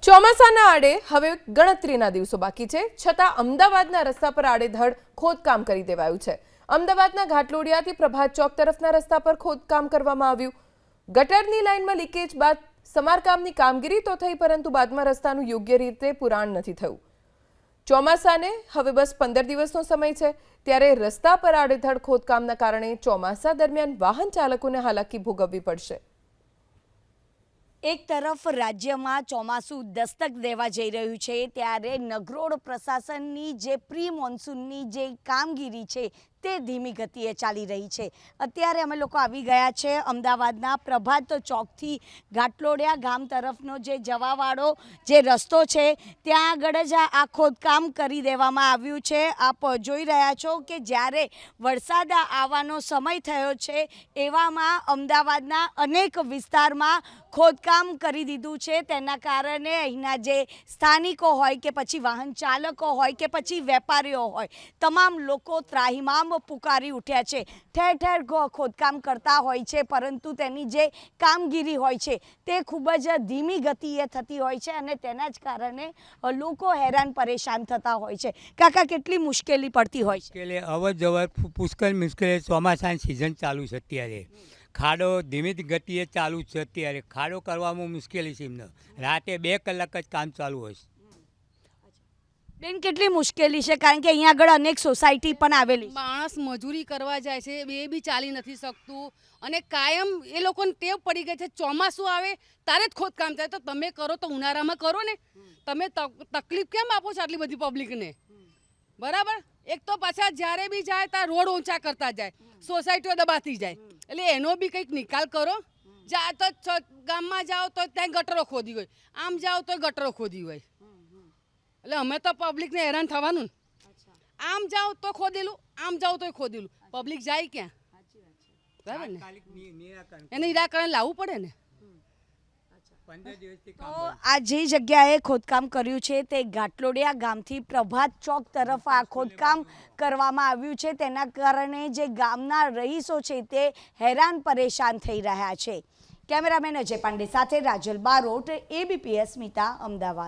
ચોમાસાના આડે હવે ગણતરીના દિવસો બાકી છે, છતાં અમદાવાદના રસ્તા પર આડેધડ ખોદકામ કરી દેવાયું છે। અમદાવાદના ઘાટલોડિયાથી પ્રભાત ચોક તરફના રસ્તા પર ખોદકામ કરવામાં આવ્યું। ગટરની લાઇનમાં લીકેજ બાદ સમારકામની કામગીરી તો થઈ, પરંતુ બાદમાં રસ્તાનું યોગ્ય રીતે પુરાણ નથી થયું। ચોમાસાને હવે બસ 15 દિવસનો સમય છે, ત્યારે રસ્તા પર આડેધડ ખોદકામના કારણે ચોમાસા દરમિયાન વાહન ચાલકોને હાલાકી ભોગવવી પડશે। એક તરફ રાજ્યમાં ચોમાસું દસ્તક દેવા જઈ રહ્યું છે, ત્યારે નગરોડ પ્રશાસનની જે પ્રી મોન્સૂનની જે કામગીરી છે તે ધીમી ગતિએ ચાલી રહી છે। અત્યારે અમે લોકો આવી ગયા છે અમદાવાદના પ્રભાત ચોકથી ઘાટલોડિયા ગામ તરફનો જે જવાવાળો જે રસ્તો છે ત્યાં આગળ જ આ ખોદકામ કરી દેવામાં આવ્યું છે। આપ જોઈ રહ્યા છો કે જ્યારે વરસાદ આવવાનો સમય થયો છે એવામાં અમદાવાદના અનેક વિસ્તારમાં ખોદકામ કરી દીધું છે। તેના કારણે અહીંના જે સ્થાનિકો હોય કે પછી વાહન ચાલકો હોય કે પછી વેપારીઓ હોય, તમામ લોકો ત્રાહિમામ પુકારી ઉઠ્યા છે। ઠેર ઠેર ખોદકામ કરતા હોય છે, પરંતુ તેની જે કામગીરી હોય છે તે ખૂબ જ ધીમી ગતિએ થતી હોય છે અને તેના જ કારણે લોકો હેરાન પરેશાન થતા હોય છે। કાકા, કેટલી મુશ્કેલી પડતી હોય છે? મુશ્કેલી અવર જવર પુષ્કળ મુશ્કેલી। ચોમાસાની સિઝન ચાલુ છે, અત્યારે ખાડો ધીમી ગતિએ ચાલુ છે। અત્યારે ખાડો કરવામાં મુશ્કેલી છે, એમને રાતે 2 કલાક જ કામ ચાલુ હોય છે। બેન, કેટલી મુશ્કેલી છે? કારણ કે અહીંયા આગળ અનેક સોસાયટી પણ આવેલી છે। માણસ મજૂરી કરવા જાય છે, એ બી ચાલી નથી શકતું અને કાયમ એ લોકોને ટેવ પડી ગઈ છે। ચોમાસું આવે ત્યારે જ ખોદકામ થાય, તો તમે કરો તો ઉનાળામાં કરો ને। તમે તકલીફ કેમ આપો છો આટલી બધી પબ્લિકને? બરાબર। એક તો પાછા જ્યારે બી જાય ત્યાં રોડ ઊંચા કરતા જાય, સોસાયટીઓ દબાતી જાય, એટલે એનો બી કંઈક નિકાલ કરો। જા તો ગામમાં જાઓ તો ત્યાં ગટરો ખોદી હોય, આમ જાઓ તો ગટરો ખોદી હોય, એટલે અમે તો પબ્લિકને હેરાન થવાનું ને। આમ જાઓ તો ખોદેલું, આમ જાઓ તો ખોદેલું, પબ્લિક જાય ક્યાં? બરાબર ને? એને નિરાકરણ લાવવું પડે ને। તો આ જે જગ્યાએ ખોદકામ કર્યું છે તે ઘાટલોડિયા ગામથી પ્રભાત ચોક તરફ આ ખોદકામ કરવામાં આવ્યું છે। તેના કારણે જે ગામના રહીશો છે તે હેરાન પરેશાન થઈ રહ્યા છે। કેમેરામેન અજય પાંડે સાથે રાજલ બારોટ, ABP અસ્મિતા, અમદાવાદ।